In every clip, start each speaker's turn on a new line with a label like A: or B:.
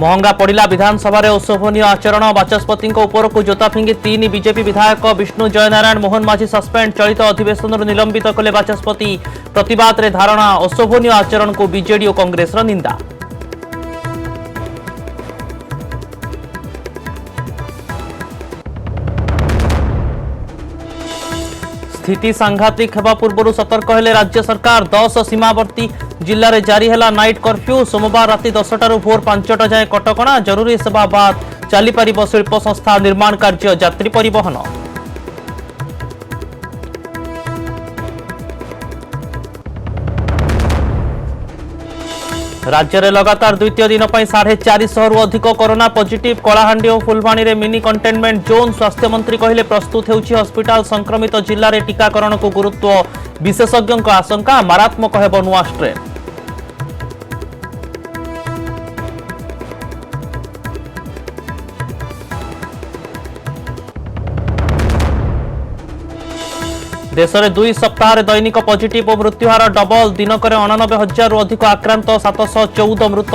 A: महंगा पड़ा विधानसभा अशोभनीय आचरण बाचस्पति उपरकू जोता फिंगी 3 बीजेपी विधायक विष्णु जयनारायण मोहन माझी सस्पेंड चलित अधिवेशन निलंबित कले बाचस्पति प्रतिवाद रे धारणा अशोभनीय आचरण को बीजेडी और कांग्रेस निंदा। स्थिति सांघातिक हेबा पूर्व सतर्क हेले राज्य सरकार 10 सीमावर्ती जिले में जारी है नाइट कर्फ्यू। सोमवार राति 10टारू भोर 5टा जाए कटकणा जरूरी सेवा बाद चली पारिब शिल्प संस्था निर्माण कार्य यात्री परिवहन। राज्य में लगातार द्वितीय दिन 450 रु अधिक कोरोना पॉजिटिव कलाहांडी और फुलवाणी में मिनी कंटेनमेंट जोन। स्वास्थ्य मंत्री कहले प्रस्तुत होउछि हॉस्पिटल संक्रमित जिले में टीकाकरण को गुरुत्व विशेषज्ञों आशंका मारात्मक हेब नुआ स्ट्रेन। देश में 2 सप्ताह दैनिक पॉजिटिव और मृत्युहार डबल दिनक 89,000 रु अधिक आक्रांत 714 मृत।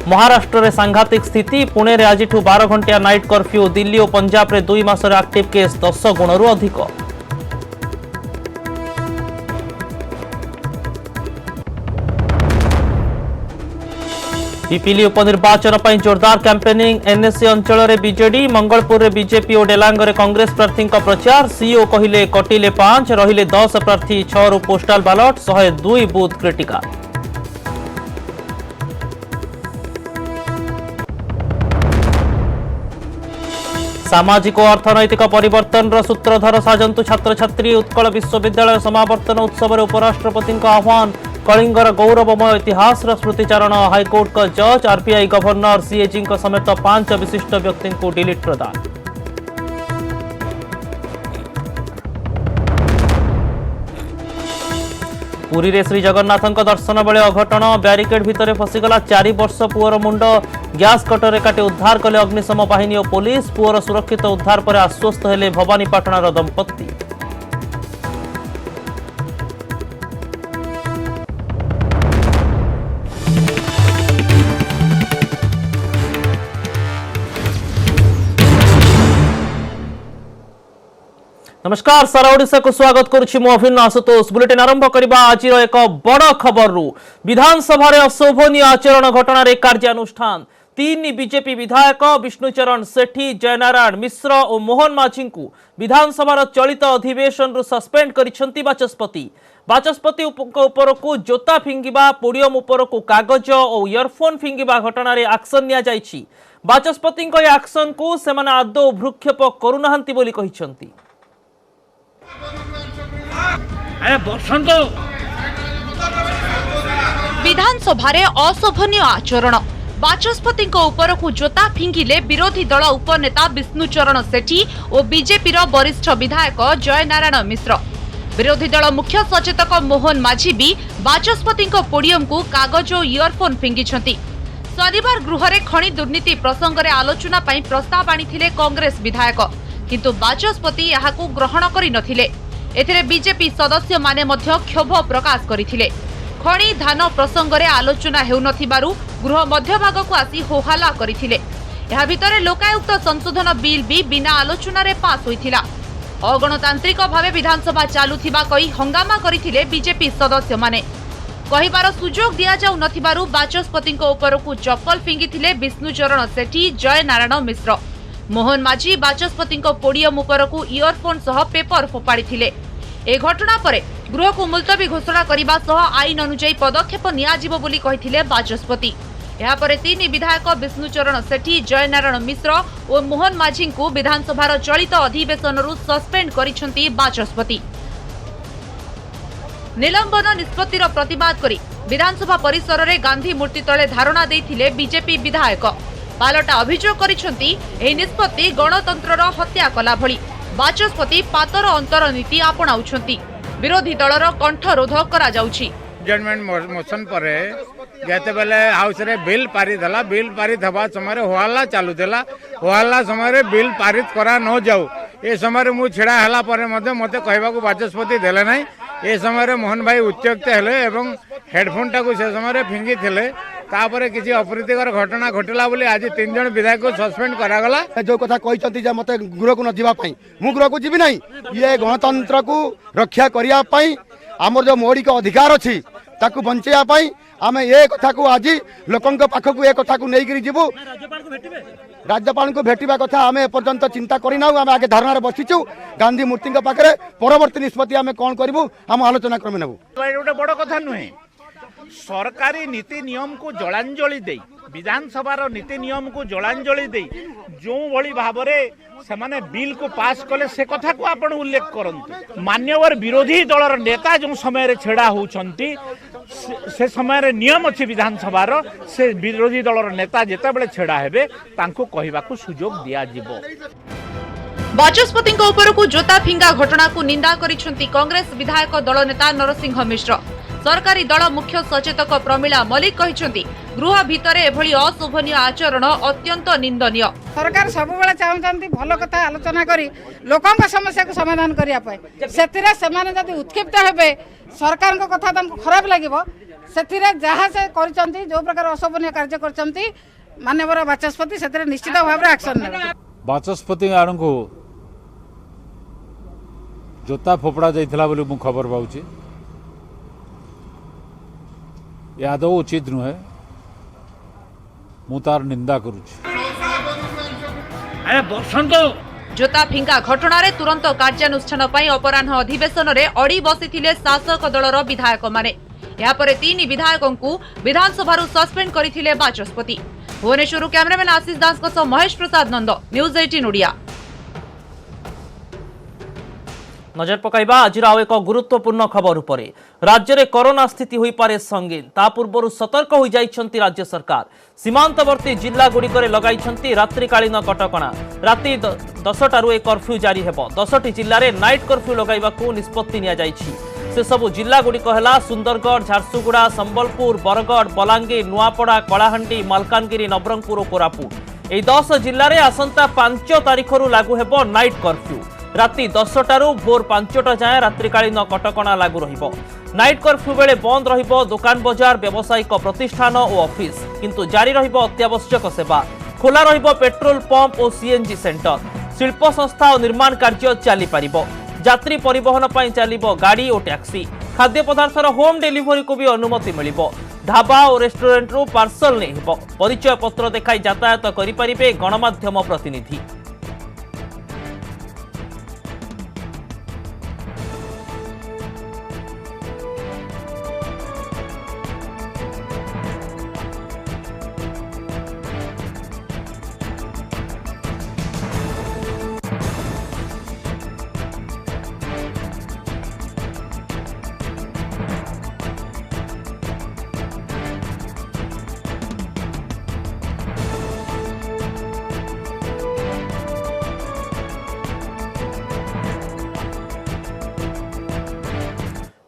A: महाराष्ट्र में सांघातिक स्थिति पुणे में आज 12 घंटिया नाइट कर्फ्यू। दिल्ली और पंजाब में 2 मासर एक्टिव केस 10 गुणरू अधिक। पिपिली उपनिर्वाचन पर जोरदार कैंपेनिंग एनएससी अंचल में बीजेडी मंगलपुर में बीजेपी और डेलांग में कांग्रेस प्रार्थी प्रचार। सीओ कहले कटिले 5 रहिले 10 प्रार्थी 6 रु पोस्टाल बैलेट 102 बूथ क्रिटिकल। सामाजिक और अर्थनैतिक परिवर्तन सूत्रधर साजंतु छात्र छात्री उत्कल विश्वविद्यालय समावर्तन उत्सव में उपराष्ट्रपति आह्वान। कलिंगर गौरवमय इतिहास स्मृतिचारण हाईकोर्ट का जज आरबीआई गवर्नर सीएजी समेत 5 विशिष्ट व्यक्ति को डिलीट प्रदान। पुरी रे श्री जगन्नाथ दर्शन बेले अघटन ब्यारिकेड भितर फसीगला 4 वर्ष पुअर मुंड गैस कटर काटी उद्धार कले अग्निशम बाहिनी और पुलिस। पुअर सुरक्षित उद्धार पर आश्वस्त हेले भवानीपाटणार दंपत्ति। नमस्कार सारा ओडिशा को स्वागत करुछि मु अभिन्न आशुतोष। बुलेटिन आरंभ करबा आज एक बड़ खबर रु। विधानसभा रे अशोभनीय आचरण घटना रे कार्यानुष्ठान। 3 बीजेपी विधायक विष्णुचरण सेठी जयनारायण मिश्र और मोहन माझी को विधानसभा चलित अधिवेशन रु सस्पेंड करिसेंती बाचस्पति। बाचस्पति उपर को जोता फिंगिबा पोडियम उपर को कागज और इयरफोन फिंगिबा घटना रे एक्शन निया जायछि। बाचस्पति को एक्शन को सेमाने आदौ भ्रुक्षेप करूनाहंती बोली कहिसेंती।
B: विधानसभा अशोभनीय आचरण बाचस्पति उपर को जोता फिंगिले विरोधी दल उपनेता विष्णुचरण सेठी और बीजेपी वरिष्ठ विधायक जयनारायण मिश्र। विरोधी दल मुख्य सचेतक मोहन माझी भी बाचस्पति पोडियम को कागज और इयरफोन फिंगिछंती। शनिवार गृह में खनि दुर्नीति प्रसंग में आलोचना पर प्रस्ताव आनी कांग्रेस विधायक, किंतु बाचस्पति यहाकू ग्रहण करि नथिले। एथिरे बीजेपी सदस्य माने मध्य क्षोभ प्रकाश करथिले। खनि धान प्रसंग में आलोचना हेउनथिबारु गृह मध्यभाग को आसी होहल्ला करथिले। एहा भितरे लोकायुक्त संशोधन बिल भी बिना आलोचना रे पास होइथिला। अगणतांत्रिक भावे विधानसभा चालुथिबा कहि हंगामा करथिले बीजेपी सदस्य माने। कहिबार सुजोग दिया जाउ नथिबारु बाचस्पति उपर को चप्पल फिंगिथिले विष्णुचरण सेठी जयनारायण मिश्र। मोहन माझी बाचस्पति पोडियम उपर को इयरफोन सह पेपर फोपाड़ी थिले। ए घटना पर गृह को मुलतवी घोषणा करने सह आईन अनुଯାयी पदक्षेप नियाजिबो बोली कहिथिले बाचस्पति। यहा पर 3 विधायक विष्णुचरण सेठी जयनारायण मिश्र और मोहन माझी को विधानसभा चलित अधिवेशन रु सस्पेंड करिसेंती बाचस्पति। निलंबन निष्पत्तिर प्रतिवाद करी विधानसभा परिसर रे गांधी मूर्ति तले धारणा देथिले बीजेपी विधायक। पालटा अभियोग करिसेंती एही निष्पत्ति गणतंत्रर हत्या कला भली। बाचस्पति पातर अंतर नीति आपणाउछंती। विरोधी दलर कंठरोध करा जाउछि।
C: जजमेंट मोशन पर जेते बेले हाउस रे बिल पारित हला, बिल पारित हवा समय होहल्ला चालू देला। होहल्ला समय बिल पारित करा न जाऊ ए समय मु छिड़ा हला पर मते कहबाकू बाचस्पति देले नै। ए समय मोहन भाई उत्त्यक्त हेले एवं हेडफोन टाकू से समय फिंगी थिले तापर किसी अप्रीतिकर घटना घटिला बोली आज 3 जन विधायक को सस्पेंड करागला।
D: जो कथा कहते मत गृह को न जावाई मु गृह को जीवी ना ये गणतंत्र को रक्षा करने आमर जो मौलिक अधिकार अच्छी ताकू बंचाई आम ये कथा को आज लोकों पाखक ये कथा को लेकर जीवु राज्यपाल को भेटा कथा आम एपर्यंत चिंता करना आम आगे धारणा बसीचु गांधी मूर्ति पाखे परवर्ती निष्पत्ति आम कौन करूँ आम आलोचना क्रमे नेबू।
E: गोटे बड़ कथा नुहे सरकारी नीति नियम को जलांजलि दे विधानसभा नीति नियम को जलांजलि दे जो भली भाव से माने बिल को पास कले से कथा को आपण उल्लेख करंतु। मान्यवर विरोधी दलर नेता जो समय छेड़ा होउछंती से समय नियम अच्छी विधानसभा से विरोधी दलर नेता जेतेबेले छेड़ा हेबे तांको कहिबाकू सुजोग दिया जिवो।
B: बाचस्पति उपरकू जोता फिंगा घटना को निंदा करिसेंती कांग्रेस विधायक दल नेता नरसिंह मिश्र। सरकारी दल मुख्य सचेतक प्रमिला मलिक कहिसेंती गृह भितर एभली अशोभनीय आचरण अत्यंत निंदनीय।
F: सरकार सब बेले चाहते भल कथा आलोचना करी लोकों समस्या को समाधान करने से जदि उत्क्षिप्त हेबे सरकार को कथा खराब लगे से जहाँ से करिसेंती जो प्रकार अशोभनीय कार्य करछंती माननीय बाचस्पति से निश्चित भाव में एक्शन नेबे।
G: बाचस्पति आड़ को जोता फोपड़ा जाइथिला बोली मु खबर पाउची यादव उचित नुहे मु तार निंदा करूची।
B: जोता फिंगा घटना रे तुरंत कार्यानुष्ठान पई अपराह्न अधिवेशन रे अड़ी बसिथिले शासक दलर विधायक माने। या परे 3 विधायकों को विधानसभा सस्पेंड करथिले बाचस्पति। भुवनेश्वर कैमरामैन आशीष दास को सह महेश प्रसाद नंद न्यूज 18 ओडिया।
A: नजर पकाइबा आज आउ एक गुरुत्वपूर्ण खबर उपरे। राज्य में कोरोना स्थिति होई पारे संगीन ता पूर्व सतर्क हो जाइछंती राज्य सरकार। सीमांतवर्ती जिला गुड़िकरे लगाइछंती रात्रिकालीन कटकणा। राति 10टारू एक कर्फ्यू जारी हेबो। 10टी जिल्ला रे नाइट कर्फ्यू लगाइबाकू निष्पत्ति निया जाइछि। से सबु जिला गुड़िक हेला सुंदरगढ़, झारसुगुड़ा, संबलपुर, बरगढ़, बलांगीर, नुआपड़ा, कलाहांडी, मालकानगिरी, नवरंगपुर और कोरापुट। एई 10 जिल्ला रे आसंता 5 तारिखरू लागू हेबो नाइट कर्फ्यू। राति 10टारू भोर 5टा जाए रात्रिकालीन कटकणा लागू रहिबो। नाइट कर्फ्यू बेले बंद रहिबो दुकान बजार, व्यावसायिक प्रतिष्ठान और ऑफिस, किंतु जारी रहिबो अत्यावश्यक सेवा। खोला रहिबो पेट्रोल पंप और सीएनजी सेंटर। शिल्प संस्था और निर्माण कार्य चली पारिबो। यात्री परिवहन पई चलिबो गाड़ी और टैक्सी। खाद्य पदार्थर होम डिलीवरी को भी अनुमति मिलिबो। ढाबा और रेस्टोरेंट रू पार्सल नहीं हेबो। परिचय पत्र देखाई यातायात करि पारिबे गणमाध्यम प्रतिनिधि।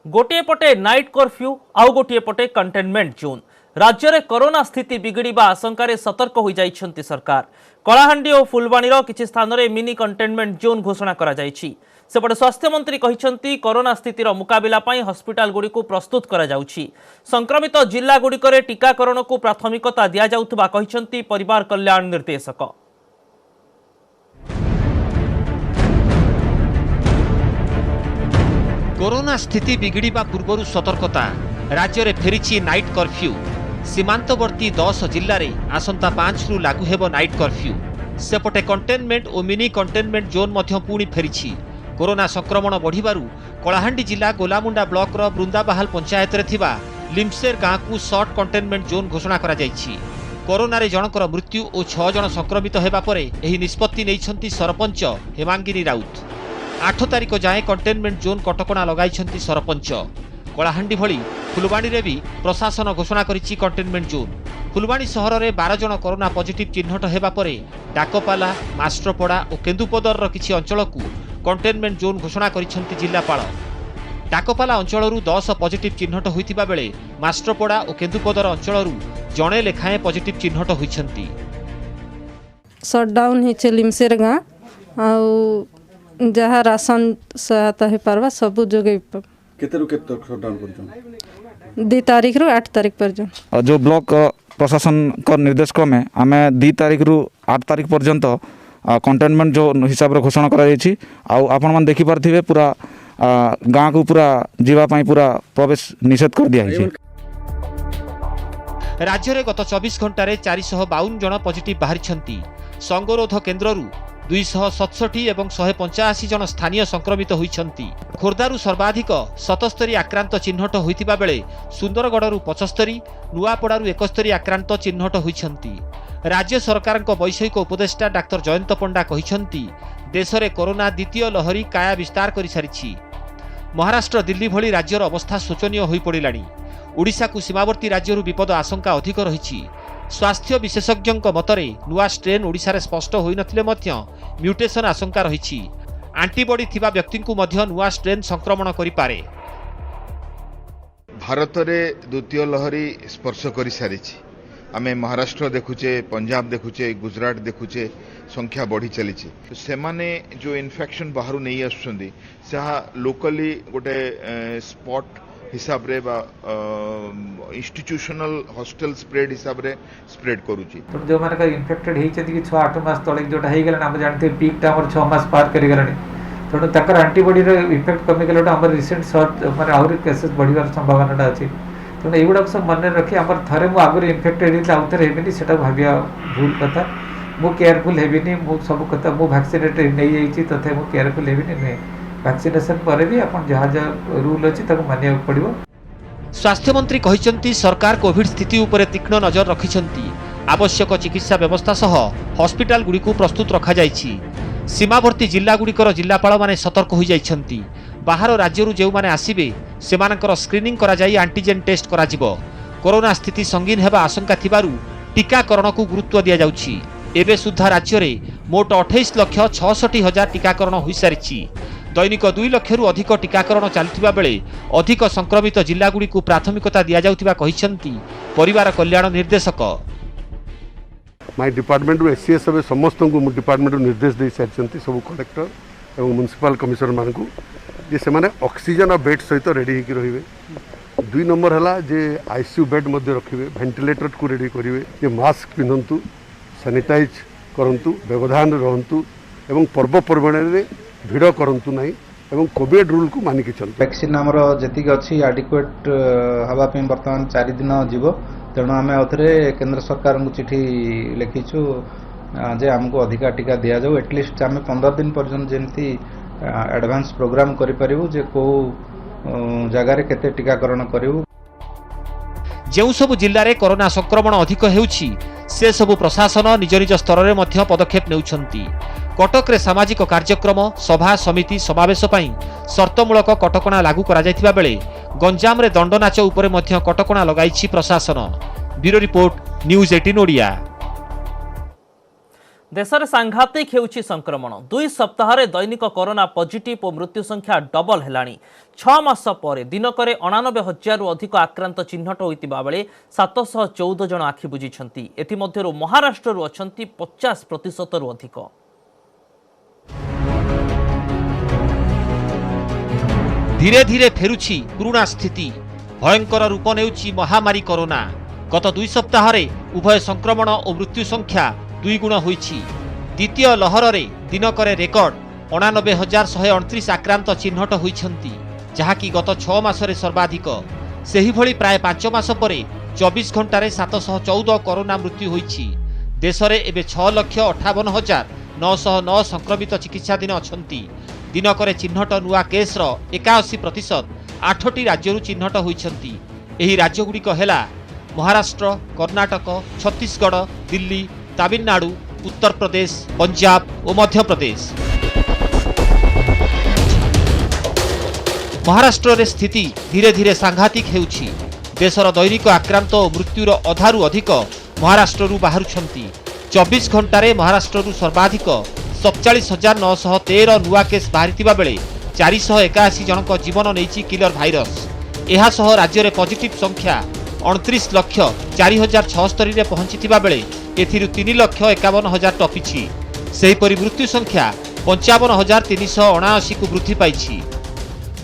A: गोटे पटे नाइट कर्फ्यू आउ गोटे पटे कंटेनमेंट जोन। राज्य में कोरोना स्थिति बिगड़िबा आशंका सतर्क हो जाइछंती सरकार। कलाहांडी और फुलबाणीर किछि स्थान में मिनी कंटेनमेंट जोन घोषणा करा जाइछि। सेपटे स्वास्थ्य मंत्री कहिछंती कोरोना स्थितिर मुकाबिला पई हस्पिटाल गुडी को प्रस्तुत करा जाउछि। संक्रमित जिला गुड़िकरे टीकाकरण को प्राथमिकता दिया जाउथबा कहिछंती परिवार कल्याण निर्देशक।
H: कोरोना स्थिति बिगड़िबा पूर्व सतर्कता। राज्य में फेरी नाइट कर्फ्यू। सीमांतवर्ती 10 जिल्ला रे आसंता 5 रु लागू हेबो नाइट कर्फ्यू। सेपटे कंटेनमेंट और मिनी कंटेनमेंट जोन मध्य पुणी फेरी। कोरोना संक्रमण बढ़िबारु कलाहांडी जिला गोलामुंडा ब्लॉक रो बृंदाबाहाल पंचायत रे थिबा लिमसेर गाँ को शॉर्ट कंटेनमेंट जोन घोषणा करा जाइछि। कोरोना रे जनकर मृत्यु और 6 जन संक्रमित हेबा परे एही निष्पत्ति नैछंती सरपंच हेमांगिनी राउत। 8 तारिख जाए कंटेनमेंट जोन कटकणा लगाइछंती सरपंच। कलाहांडी भली फुलबाणी रे भी प्रशासन घोषणा करिछि कंटेनमेंट जोन। फुलबाणी सहर में 12 जन कोरोना पॉजिटिव चिन्हट हेबा परे डाकपाला, मास्टरपड़ा और केन्दुपदर किछि अंचल को कंटेनमेंट जोन घोषणा करिछंती जिल्लापाल। डाकपाला अंचल 10 पॉजिटिव चिन्हट होइतिबा बेले मास्टरपड़ा और केन्दुपदर अंचल जणे लेखाएं पॉजिटिव चिन्हट होइछंती।
I: शटडाउन हिचे लिमसेर गाँ आउ जहाँ राशन सहायता हो पार्बा सब जोगे
D: केते रु केते शटडाउन करछन
I: 2 तारिख रु 8 तारिख पर्यंत।
J: जो ब्लॉक प्रशासन का निर्देश क्रमे आम 2 तारिख रु 8 तारिख पर्यंत कंटेनमेंट जो हिसाब रे घोषणा कराई आपण मैंने देखिपारे पूरा गाँ को पूरा जीवाई पूरा प्रवेश निषेध कर दिया है।
H: राज्य में गत 24 घंटे 452 जन पॉजिटिव बाहरी संगरोध केन्द्र 267 और 185 जन स्थानीय संक्रमित होती। खोर्धारू सर्वाधिक 77 आक्रांत चिन्हट होता बेले सुंदरगढ़ 75 नुआपड़ारू 71 आक्रांत चिन्हट होती। राज्य सरकार वैषयिक उपदेष्टा डाक्टर जयंत पंडा कहते देश में कोरोना द्वितीय लहरी काया विस्तार कर सारी। महाराष्ट्र दिल्ली भली राज्यर अवस्था शोचनीय हो पड़ानी। ओडिशा को सीमावर्ती राज्य विपद आशंका अधिक रही। स्वास्थ्य विशेषज्ञों मतरे नुआ स्ट्रेन ओडिशा रे स्पष्ट होई नथिले मध्य म्यूटेशन आशंका रही। आंटीबॉडी थिबा व्यक्ति को मध्य नुआ स्ट्रेन संक्रमण करि पारे।
K: भारत रे द्वितीय लहरी स्पर्श कर सारी। आमे महाराष्ट्र देखुचे, पंजाब देखुचे, गुजरात देखुचे, संख्या बढ़ी चली। से माने जो इन्फेक्शन बाहर नहीं आसुछंदी सेहा लोकली गोटे स्पॉट हिसाब रे बा इंस्टीट्यूशनल हॉस्टल स्प्रेड हिसाब रे स्प्रेड करूची।
L: तो जो माने का इन्फेक्टेड हेइ छथि कि 6-8 मास तले जोटा हेइ गेला हम जानते पीक टा हमर 6 मास पार करि गेलानी। तो तकर एंटीबॉडी रे इफेक्ट कमी गेला हमर रिसेंट सर्च माने आउरी केसेस बढ़िवार संभावनाटा अछि। तो एगुडा सब मन रखी हमर थरे मु आगुर इन्फेक्टेड हिला आउथरे हेबिनी सेटा भाबिया भूल कथा। मु केयरफुल हेबिनी मु सब कथा मु वैक्सीनेटेड नै जाईची तथे मु केयरफुल हेबिनी नै। वैक्सीनेशन पर भी अपन जहाँ जहाँ रूल अच्छी मानिया पड़ो।
H: स्वास्थ्य मंत्री कहते सरकार कोविड स्थिति उपर तीक्ष्ण नजर रखिछंती। आवश्यक चिकित्सा व्यवस्था सह हॉस्पिटल गुड़ी को प्रस्तुत रखा जाइछि। सीमावर्ती जिला गुड़िकर जिलापाल माने सतर्क हो जाइछंती। बाहर राज्यरू जो माने आसिबे सेमानकर स्क्रीनिंग करा जाई एंटीजेन टेस्ट करा जिवो। कोरोना स्थिति संगीन हेबा आशंका थिबारु टीकाकरण को गुरुत्व दिया जाउछि। एबे सुद्धा राज्य में मोट 28,66,000 टीकाकरण हो सारी। दैनिक 2 लाख रु अधिक टीकाकरण चलुवा बेले अधिक संक्रमित जिलागुड़ी को प्राथमिकता दि जाउथिबा कहिसंती परिवार कल्याण निर्देशक।
M: माय डिपार्टमेंट एससीएस समस्त को डिपार्टमेंट निर्देश दे सारी सब कलेक्टर और म्युनिसिपल कमिशनर मान को जे से माने ऑक्सीजन बेड सहित रेडी होकर रहिबे। 2 नंबर है जे आईसीयू बेड मध्य रखिबे, वेंटिलेटर को रेडी करिवे, जे मास्क पिंधंतु, सैनिटाइज करंतु, व्यवधान रहंतु एवं पर्वपर्वणी रे भिड़ करंतु नहीं एवं कोविड रूल को मानिक चलते।
N: वैक्सीन आमर जी अच्छी आडिक्वेट हाँवाई बर्तमान 4 दिन जीव। तेणु आम आउे केंद्र सरकार को चिठी लिखिचु जे आमको अधिका टीका दि जाऊ। एटलिस्ट आम 15 दिन पर्यंत जमी एडवांस प्रोग्राम करूँ जे कौ जगार केते टीकाकरण करूँ।
H: जो सब जिले में कोरोना संक्रमण अधिक होउछि से सबु प्रशासन निज निज स्तर में मध्य पदक्षेप नेउछंती। कटक रे सामाजिक कार्यक्रम सभा समिति समावेश पई शर्तमूलक कटकणा लागू करा जायथिबा बेले गंजाम रे दंडनाच उपरे मध्य कटकणा लगाइछि प्रशासन। Bureau report news 18 Odia.
A: देश में सांघातिक होउछि संक्रमण। 2 सप्ताह रे दैनिक कोरोना पॉजिटिव और मृत्यु संख्या डबल हेलानी। 6 मास पर दिनकरे 89,000 रु अधिक आक्रांत चिन्हट होइतिबा बेले 714 जन आखि बुझिछंती। एथिमध्यरु महाराष्ट्र रु अछंती 50% रु अधिक।
H: धीरे धीरे फेरुछि पुराना स्थिति। भयंकर रूप नेउछि महामारी कोरोना। गत 2 सप्ताह रे उभय संक्रमण और मृत्यु संख्या 2 गुण होइछि। द्वितीय लहर रे दिनकरे रेकर्ड 89,129 आक्रांत चिन्हट होइछंती, जहाँकि गत 6 मासरे सर्वाधिक। सेही भली प्राय 5 मास परे 24 घंटारे 714 कोरोना मृत्यु होइछि। देश रे एबे 6,58,909 संक्रमित चिकित्साधीन अछंती। दिनकरे चिन्हट नुआ केस 81% 8टी राज्यरू चिन्हट होइछंती। एही राज्यगुड़िक हेला महाराष्ट्र, कर्णाटक, छत्तीसगढ़, दिल्ली, तमिलनाडु, उत्तर प्रदेश, पंजाब और मध्य प्रदेश। महाराष्ट्र रे स्थिति धीरे धीरे सांघातिक हेउछि। देशर दैनिक आक्रांत और मृत्युर अधारू अधिक महाराष्ट्ररू बाहरुछंती। 24 घंटारे महाराष्ट्ररू सर्वाधिक 47,913 नुआ केस बाहरितिबा बेले 481 जनक जीवन नेइछि किलर भाइरस। एहा सह राज्य रे पॉजिटिव संख्या 29,04,076 रे पहुंचितिबा बेले एथिरु 3,51,000 टपिछि। सेहीपरि मृत्यु संख्या 55,379 को वृद्धि पाइछि।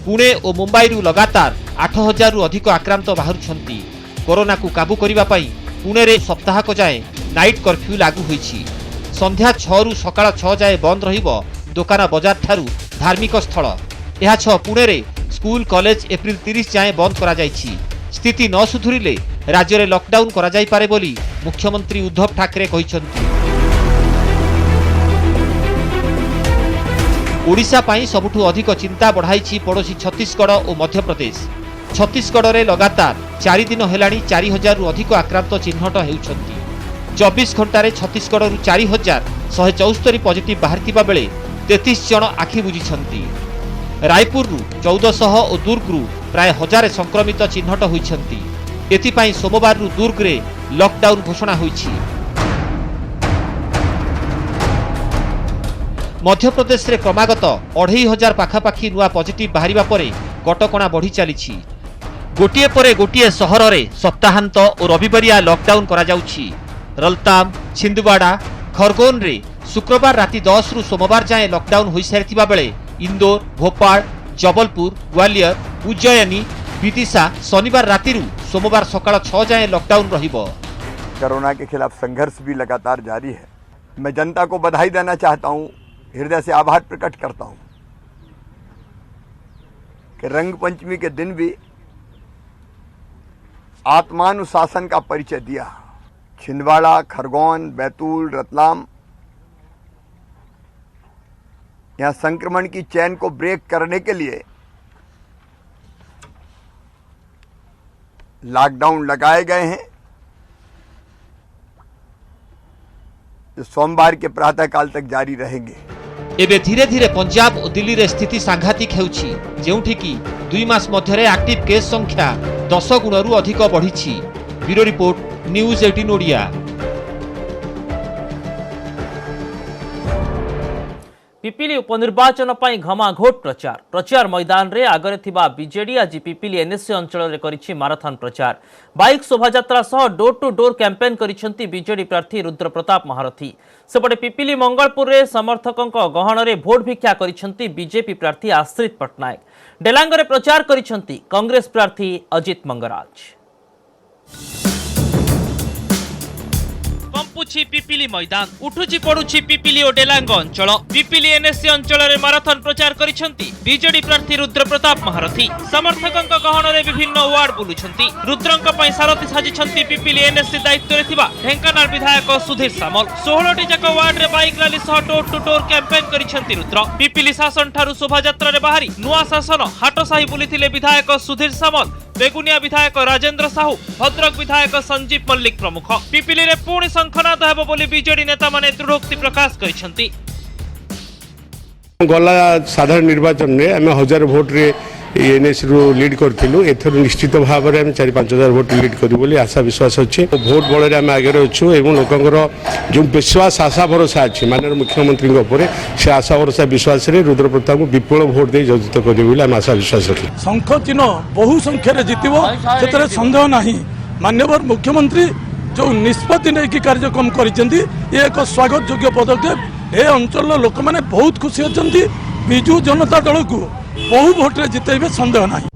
H: पुणे और मुंबई लगातार 8,000 रु अधिक आक्रांत बाहरुछंती। कोरोना को काबू करिबा पई पुणे रे सप्ताहक जाए नाइट कर्फ्यू लागू होईछि। संध्या 6 रु सकाळ 6 जाए बंद रहिबो दुकान बजार ठारू धार्मिक स्थल। एहा छ पुणे रे स्कूल कॉलेज एप्रिल 30 जाए बंद करा जाईछि। स्थिति न सुधुरिले राज्य रे लॉकडाउन करा जाई पारे बोली मुख्यमंत्री उद्धव ठाकरे कहिसंती। ओडिशा पाई सबुठु अधिक चिंता बढ़ाई पड़ोशी छत्तीसगढ़ और मध्य प्रदेश। छत्तीसगढ़ रे लगातार 4 दिन हेलाणी 4000 रु अधिक आक्रांत चिन्हट हेउछंती। 24 घंटा रे छत्तीसगढ़ रु 4174 पॉजिटिव बाहरतिबा बेले 33 जन आखि बुझिछंती। रायपुर रु 1400 और दुर्ग रु प्राय 1000 संक्रमित चिन्हट होइछंती। एथिपाई सोमवार रु दुर्ग रे लॉकडाउन घोषणा होइछि। मध्य प्रदेश रे क्रमागत 2500 पाखापाखि नुआ पॉजिटिव बाहरिबा परे कटकणा बढ़ी चलीछि। गोटिए परे गोटिए सहर रे सप्ताहांत और रविवारिया लॉकडाउन करा जाउछि। रलताम, छिंदवाड़ा, खरगोन रे शुक्रवार राति 10 रु सोमवार जाए लॉकडाउन होई सारिथिबा बेले इंदौर, भोपाल, जबलपुर, ग्वालियर, उज्जयिनी, विदिशा शनिवार राति रु सोमवार सकाळ 6 जाए लॉकडाउन रहिबो।
O: कोरोना के खिलाफ संघर्ष भी लगातार जारी है। मैं जनता को बधाई देना चाहता हूं, हृदय से आभार प्रकट करता हूं कि रंग पंचमी के दिन भी आत्मानुशासन का परिचय दिया। छिंदवाड़ा, खरगोन, बैतूल, रतलाम यहां संक्रमण की चेन को ब्रेक करने के लिए लॉकडाउन लगाए गए हैं जो सोमवार के प्रातः काल तक जारी रहेंगे।
H: एबे धीरे धीरे पंजाब और दिल्ली रे स्थिति सांघातिक हेउछि, जेउठी कि 2 मास मध्यरे एक्टिव केस संख्या 10 गुणरु अधिक बढ़िछि। Bureau report, news 18 Odia.
A: Pipili उपनिर्वाचन पर घमाघोट प्रचार मैदान रे आगरे थिबा बीजेडी आज पिपिली एनएससी अंचल रे करिछि माराथन प्रचार। बाइक शोभायात्रा सह डोर टू डोर कैंपेन करिसेंती बीजेडी प्रार्थी रुद्र प्रताप महारथी। सेपटे पिपिली मंगलपुर रे समर्थकंक गहन रे भोट भिक्षा करिसेंती बीजेपी प्रार्थी आश्रित पटनायक। डेलांग रे प्रचार करिसेंती कांग्रेस प्रार्थी अजित मंगराज। कंपुछि पिपिली मैदान, उठुछि पड़ुछि पिपिली और डेलांग अंचल। पिपिली एनएससी अंचल रे माराथन प्रचार करिसेंती बीजेडी प्रार्थी रुद्र प्रताप महारथी। समर्थकंक गहन रे विभिन्न वार्ड बुलुछंती। रुद्रंक पई सारथी साजिछंती पिपिली एनएससी दायित्व रे थिबा ढेंकानाल विधायक सुधीर सामल। 16टी जाक वार्ड रे बाइक रैली सह डोर टू डोर कैंपेन करिसेंती रुद्र। पिपिली शासन ठारू शोभायात्रा रे बाहरी नुआ शासन हाटसाही बुलिथिले विधायक सुधीर सामल, बेगुनिया विधायक राजेंद्र साहू, भद्रक विधायक संजीव मल्लिक प्रमुख। पिपिली रे पुणी शंखनाद हेबो बोली बीजेडी नेता माने दृढ़ोक्ति प्रकाश करिसेंती।
M: गला साधारण निर्वाचन में आम 1000 भोट रे एनएस रु लीड करथिलु। एथर निश्चित भाव में आम 4-5 भोट लीड करू बोली आशा विश्वास अच्छे। भोट बल आम आगे अच्छु एवं लोकंर जो विश्वास आशा भरोसा अच्छी माननीय मुख्यमंत्री से आशा भरोसा विश्वास रे रुद्र प्रताप को विपुल भोट दे जयित करेंगे बोली आम आशा विश्वास रखी।
P: शंख चिन्ह बहु संख्यार जितब से सन्देह नहीं। माननीय मुख्यमंत्री जो निष्पत्ति नहीं कार्यक्रम करिसेंती ये एक स्वागत योग्य पदक्षेप। ए अंचल लोक मैंने बहुत खुशी अच्छा। विजु जनता दल को बहु भोट जितेबे सन्देह नहीं।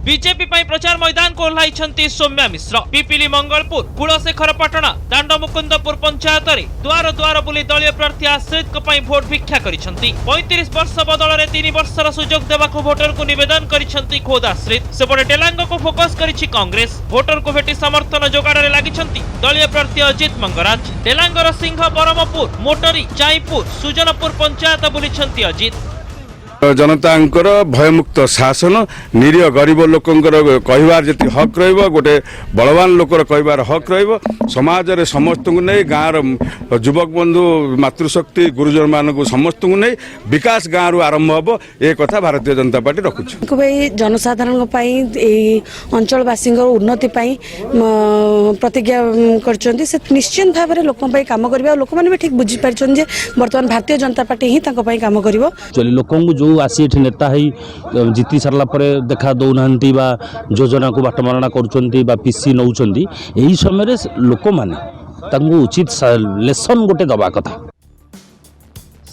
A: बीजेपी पई प्रचार मैदान को ओह्लाइछंती सौम्या मिश्र। पिपिली मंगलपुर, कुलशेखरपाटना, दांडमुकुंदपुर पंचायत रे द्वार द्वार बुली दलीय प्रार्थी आश्रित को पई भोट भिक्षा करिछंती। 35 वर्ष बदल रे 3 वर्षर सुजोग देबाको भोटर को निवेदन करिछंती खोद आश्रित। सेपटे डेलांग को फोकस करिछि कांग्रेस। भोटर को भेटी समर्थन जोगाड़ रे लागिछंती दलीय प्रार्थी अजित मंगराज। डेलांगर सिंह, बरमपुर, मोटरी, चाईपुर, सुजनपुर पंचायत बुलिछंती अजित।
Q: जनतांकर भयमुक्त शासन, निरीह गरीब लोकंकर कहबार जी हक रहिबो, गोटे बलवान लोकर कहबार हक रहिबो। समाज रे समस्त को नहीं, गाँव युवक बंधु, मातृशक्ति, गुरुजन मानक समस्त को नहीं विकास गाँव रु आरंभ हम। ए कथा भारतीय जनता पार्टी रखुछि।
R: जनसाधारण अंचलवासी उन्नति प्रतिज्ञा करछन्ती। से निश्चित भाव में लोक काम करबा। लोक माने भी ठीक बुझी पारछन जे वर्तमान भारतीय जनता पार्टी ही ताको पई काम करिवो।
S: लोकंकु जो आसी एठी नेता है जीति सारा पर देखा दौना योजना को बाटमारणा कर पीसी नौ समय लोक मैंने उचित लेसन गोटे दबा कथा।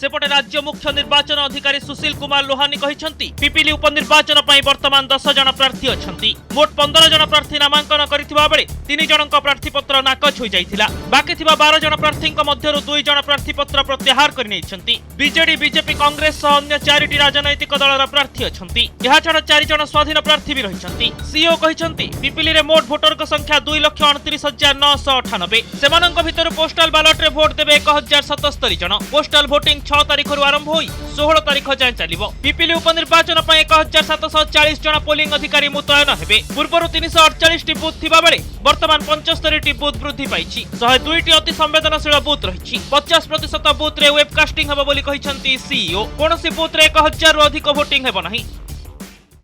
A: सेपटे राज्य मुख्य निर्वाचन अधिकारी सुशील कुमार लोहानी कहिसंती पिपिली उपनिर्वाचन पई वर्तमान 10 जन प्रार्थी अछंती। मोट 15 जन प्रार्थी नामांकन करिथिबा बेले 3 जनक प्रार्थी पत्र नाकच होई जाइथिला। बाकी थिबा 12 जन प्रार्थीक मध्यरु 2 जन प्रार्थी पत्र प्रत्याहार करि नैछंती। बीजेडी बीजेपी कांग्रेस सह अन्य 4टी राजनैतिक दलर प्रार्थी अछंती। एहा छडा 4 जन स्वाधीन प्रार्थी भी रहिसंती। सीओ कहिसंती पिपिली रे मोट भोटर संख्या 2,29,998। सेमानक भितर पोस्टल बैलेट रे वोट देबे 1077 जन। पोस्टल वोटिंग 6 तारिख रु आरंभ होई 16 तारिख जाय चलिबो। पिपिली उपनिर्वाचन पय 1740 जन पोलिंग अधिकारी मुतयन हेबे। पूर्वरु 348 टी बूथ थिबा बेले वर्तमान 75 टी बूथ वृद्धि पाइछि। 102 टी अति संवेदनशील बूथ रहिछि। 50% बूथ रे वेबकास्टिंग हेबो बोली कहिसंती सीईओ। कोनोसी बूथ रे 1000 रु अधिक वोटिंग हेबो नाही।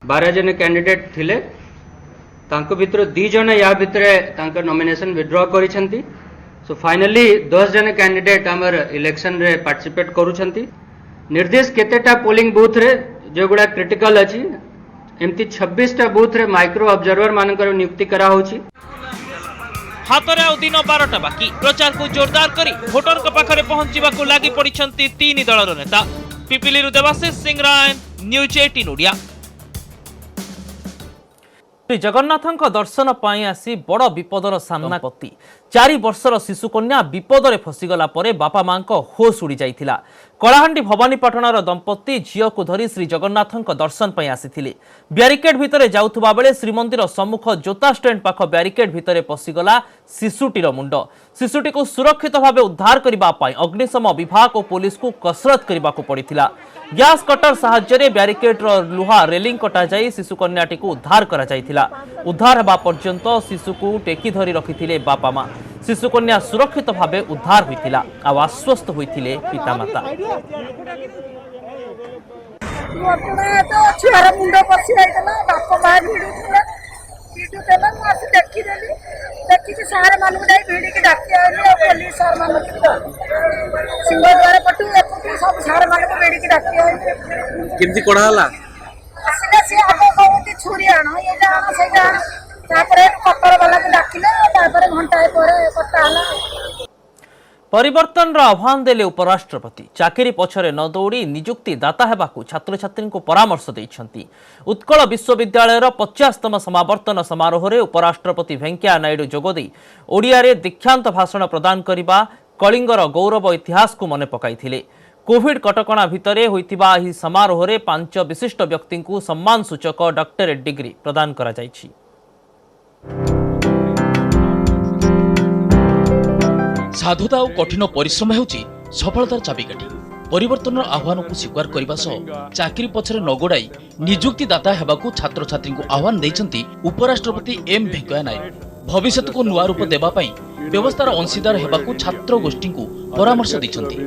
T: 12 जन कैंडिडेट थिले तांको भितर 2 जन या भितर नॉमिनेशन विथड्रॉ करिसंती। सो फाइनली 10 जन कैंडिडेट हमर इलेक्शन रे पार्टिसिपेट करूछंती। निर्देश केतेटा पोलिंग बूथ रे जोगुडा क्रिटिकल अछि एमती 26 टा बूथ रे माइक्रो ऑब्जर्वर मानकर नियुक्ति करा होछि।
A: हातरे आ दिन 12टा बाकी प्रचार को जोरदार करी भोटर के पाखरे पहुंचीबा को लागि पडिछंती 3 दलर नेता। पिपिली रु देवाशीष सिंह राय, न्यूज 18 ओडिया। श्री जगन्नाथଙ୍କ दर्शन ପାଇଁ ଆସି ବଡ଼ ବିପଦର ସାମ୍ନା କତି 4 ବର୍ଷର ଶିଶୁ କନ୍ୟା ବିପଦରେ ଫସିଗଲା ପରେ ବାପା ମାଙ୍କ ହୋସ୍ ଉଡ଼ି ଯାଇଥିଲା। କଳାହାଣ୍ଡି ଭବାନୀପାଟଣାର ଦମ୍ପତି ଝିଅକୁ ଧରି ଶ୍ରୀ ଜଗନ୍ନାଥଙ୍କ ଦର୍ଶନ ପାଇଁ ଆସିଥିଲେ। ବ୍ୟାରିକେଡ୍ ଭିତରେ ଯାଉଥିବା ବେଳେ ଶ୍ରୀମନ୍ଦିର ସମ୍ମୁଖ ଜୋତା ଷ୍ଟାଣ୍ଡ ପାଖ ବ୍ୟାରିକେଡ୍ ଭିତରେ ପଶିଗଲା ଶିଶୁଟିର ମୁଣ୍ଡ। ଶିଶୁଟିକୁ ସୁରକ୍ଷିତ ଭାବେ ଉଦ୍ଧାର କରିବା ପାଇଁ ଅଗ୍ନିଶମ ବିଭାଗ ଓ ପୋଲିସକୁ କସରତ କରିବାକୁ ପଡ଼ିଥିଲା। ଗ୍ୟାସ୍ କଟର ସାହାଯ୍ୟରେ ବ୍ୟାରିକେଡ୍ର ଲୁହା ରେଲିଂ କଟାଯାଇ ଶିଶୁ କନ୍ୟାଟିକୁ ଉଦ୍ଧାର କରାଯାଇଥିଲା। ଉଦ୍ଧାର ହେବା ପର୍ଯ୍ୟନ୍ତ ଶିଶୁକୁ ଟେକି ଧରି ରଖିଥିଲେ ବାପା ମା। ଶିଶୁ କନ୍ୟା ସୁରକ୍ଷିତ ଭାବେ ଉଦ୍ଧାର ହୋଇଥିଲା ଆଉ ଆଶ୍ୱସ୍ତ ହୋଇଥିଲେ ପିତାମାତା।
T: केमती कोड़ा हला
F: ଆସିଲେ ସେ ଆଗ କହୁଛି ଛୁରୀ ଆଣ ଏଇଟା ଆଣ ସେଇଟା ଆଣ ତାପରେ କଟର ବାଲାକୁ ଡାକିଲେ ତାପରେ ଘଣ୍ଟାଏ ପରେ କଥା ହେଲା।
A: ପରିବର୍ତ୍ତନର ଆହ୍ୱାନ ଦେଲେ ଉପରାଷ୍ଟ୍ରପତି। ଚାକିରି ପଛରେ ନ ଦୌଡ଼ି ନିଯୁକ୍ତି ଦାତା ହେବାକୁ ଛାତ୍ରଛାତ୍ରୀଙ୍କୁ ପରାମର୍ଶ ଦେଇଛନ୍ତି। ଉତ୍କଳ ବିଶ୍ୱବିଦ୍ୟାଳୟର 50ତମ ସମାବର୍ତ୍ତନ ସମାରୋହରେ ଉପରାଷ୍ଟ୍ରପତି ଭେଙ୍କିୟା ନାଇଡୁ ଯୋଗଦେଇ ଓଡ଼ିଆରେ ଦୀକ୍ଷାନ୍ତ ଭାଷଣ ପ୍ରଦାନ କରିବା କଳିଙ୍ଗର ଗୌରବ ଇତିହାସକୁ ମନେ ପକାଇଥିଲେ। कोविड कटकणा भितरे होइतिबा एही समारोह में 5 विशिष्ट व्यक्ति को सम्मान सूचक डॉक्टरेट डिग्री प्रदान करा जायछि।
U: साधुता और कठिन परिश्रम हेउछि सफलतार चाबिकाठी। परिवर्तन आह्वान को स्वीकार करने सह चाकरी पछरे नगोड़ाई नियुक्तिदाता हेबाकू छात्र छात्री को आह्वान देइछन्ति उपराष्ट्रपति एम वेंकैया नायडू। भविष्य को नुआ रूप देबा पई व्यवस्थार अंशीदार हेबाकू छात्र गोष्ठी को परामर्श दैछन्ति।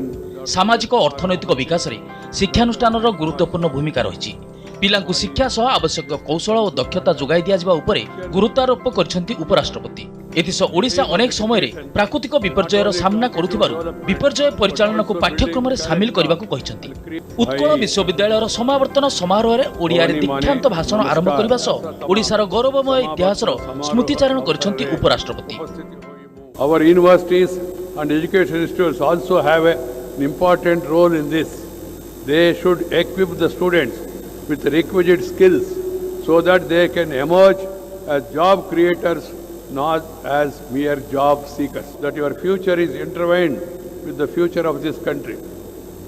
U: सामाजिक अर्थनैतिक विकास में शिक्षानुष्ठान गुरुत्वपूर्ण भूमिका रही। पिलांकु शिक्षा सह आवश्यक कौशल और दक्षता जोगाई दिया उपरे गुरुत्वारोप करछन्ति उपराष्ट्रपति। एथिसह ओडिशा अनेक समय प्राकृतिक विपर्ययर सामना करुथिबारु विपर्यय परिचालन को पाठ्यक्रम में सामिल करने को कहिसन्ति। उत्कल विश्वविद्यालयर समावर्तन समारोह में ओडिया दीक्षांत भाषण आरंभ करने सह ओडिशार गौरवमय इतिहास स्मृतिचारण करछन्ति उपराष्ट्रपति।
V: Our universities and education institutes also have an important role in this. They should equip the students with requisite skills so that they can emerge as job creators, not as mere job seekers. That your future is intertwined with the future of this country.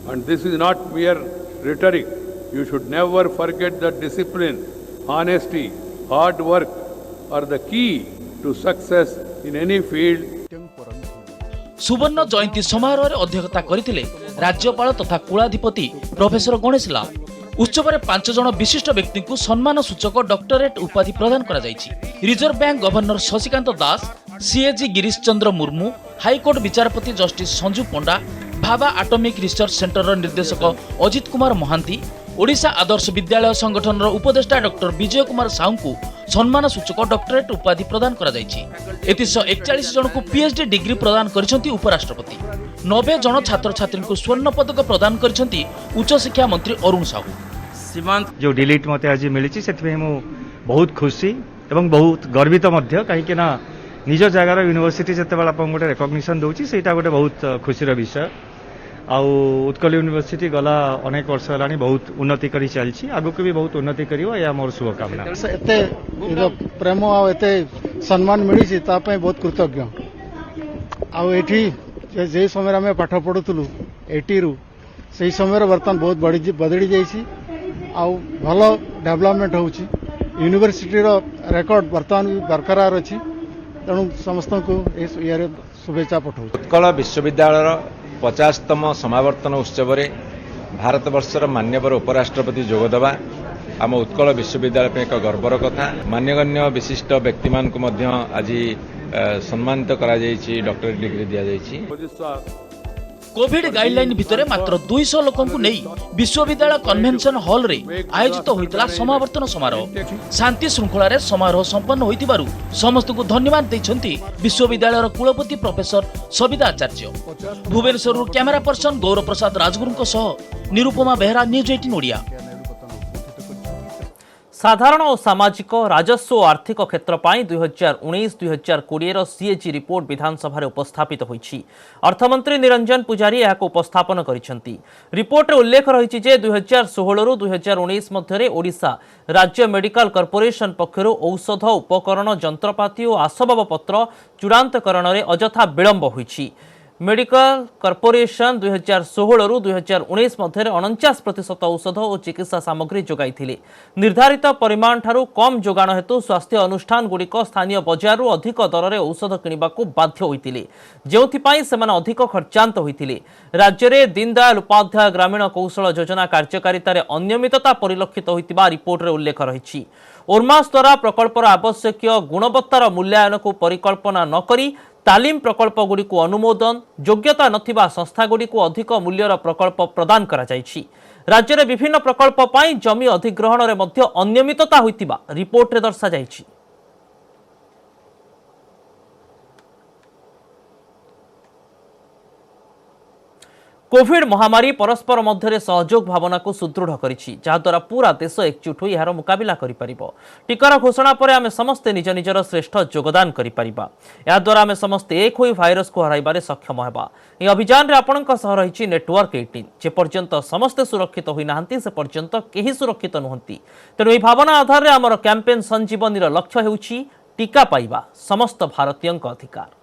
V: And this is not mere rhetoric. You should never forget that discipline, honesty, hard work are the key to success in any field.
U: सुवर्ण जयंती समारोह में अध्यक्षता करथिले राज्यपाल तथा कुलाधिपति professor Ganesh Lal. उत्सव में 5 जन विशिष्ट व्यक्ति को सम्मान सूचक डॉक्टरेट उपाधि प्रदान करा जायछि। Reserve bank governor Shashikant Das, CAG Girish Chandra Murmu, high court विचारपति justice Sanju पंडा, भाभा एटॉमिक रिसर्च सेंटर निर्देशक अजित कुमार महांती, ओडिशा आदर्श विद्यालय संगठन उपदेष्टा डॉक्टर विजय कुमार साहू को सम्मान सूचक डॉक्टरेट उपाधि प्रदान करा जायछि। एतिसह 41 जन को पीएचडी डिग्री प्रदान करिसंति उपराष्ट्रपति। 90 जन छात्र छात्री को स्वर्ण पदक प्रदान करिसंति उच्च शिक्षा मंत्री अरुण साहू।
W: सीमांत जो डिलीट मते आज मिली से मु बहुत खुशी एवं बहुत गर्वित कहीं ना निज जगार यूनिवर्सिटी जिते गोटे रेकग्निशन दूसरी से गोटे बहुत खुशी विषय। आउ उत्कल यूनिवर्सिटी गला अनेक वर्ष है बहुत उन्नति करी चलछि आगु भी बहुत उन्नति करियो या मोर शुभकामना
C: एते प्रेम आ एते सम्मान मिली बहुत कृतज्ञ आठी जे समय आम पाठ पढ़ुलु 80 रु से समय बर्तमान बहुत बदली जाइए आउ भल डेवलपमेंट होउछि यूनिवर्सिटी रो रेकर्ड बर्तमान भी बरकरार अच्छी तेणु समस्त को शुभेच्छा पठाऊ।
E: उत्कल विश्वविद्यालय 50तम समावर्तन उत्सव में भारत वर्षर मान्यवर उपराष्ट्रपति जोगदेवा आम उत्कल विश्वविद्यालय एक गर्वर कथा मान्यगण्य विशिष्ट व्यक्ति मान आज सम्मानित करा डॉक्टरेट डिग्री दि जाइए।
U: कोविड गाइडलाइन भितर मात्र 200 लोकों को नहीं विश्वविद्यालय कन्वेंशन हॉल रे आयोजित होइतला समावर्तन समारोह शांति श्रृंखला रे समारोह संपन्न होइतिबारु समस्त को धन्यवाद दैछंती विश्वविद्यालय कुलपति प्रोफेसर सविता आचार्य। भुवनेश्वर कैमरा पर्सन गौरव प्रसाद राजगुरुଙ୍କ सह निरुपमा बेहरा न्यूज 18 ओडिया।
A: साधारण और सामाजिक राजस्व और आर्थिक क्षेत्र 2019-2020 सीएजी रिपोर्ट विधानसभा उपस्थापित होईछि। अर्थमंत्री निरंजन पुजारी यह उपस्थापन करिसेंति। रिपोर्ट रे उल्लेख रही जे 2016 रु 2019 मध्य ओडिशा राज्य मेडिकल कॉर्पोरेशन पक्षर औषध उपकरण जंत्रपाति और आसबाबपत्र चूड़ांतकरण रे अजथा विलंब होईछि। मेडिकल कॉर्पोरेशन 2016 रु 2019 मध्य 49% औषध और चिकित्सा सामग्री जोगाई निर्धारित परिमाण ठारू कम जोगाण हेतु स्वास्थ्य अनुष्ठान गुड़िक स्थानीय बजार अधिक दर में औषध किणवा बाध्य होते जो अधिक खर्चांत होते। राज्य में दीनदयाल उपाध्याय ग्रामीण कौशल योजना कार्यकारितार अनियमितता परिलक्षित होता रिपोर्ट रे उल्लेख रही। ओर्मास द्वारा प्रकल्पर आवश्यक गुणवत्तार मूल्यांकन को परिकल्पना नकरी तालीम प्रकल्प गुड़ी को अनुमोदन योग्यता नथिबा संस्था गुड़ी को अधिक मूल्यर प्रकल्प प्रदान करा जायछि। राज्य में विभिन्न प्रकल्प पाई जमी अधिग्रहण रे मध्य अनियमितता होइतिबा रिपोर्ट रे दर्शा जायछि। कोविड महामारी परस्पर मध्य सहयोग भावना को सुदृढ़ करिछि जहाद्वारा पूरा देश एकजुट हो यार मुकाबिला करि परिबो। टीकार घोषणा पर आमे समस्ते निज निजर श्रेष्ठ योगदान करि परिबा। या द्वारा आमे समस्ते एक होई भाइरस को हराइबारे सक्षम हेबा। ए अभियान रे आपणक सह रहिछि नेटवर्क 18 जे पर्यंत समस्ते सुरक्षित होई नाहंती से पर्यंत केही सुरक्षित नहंती। तेणु ए भावना आधार रे हमर कैंपेन संजीवनीर लक्ष्य हेउछि टीका पाइबा समस्त भारतीयक अधिकार।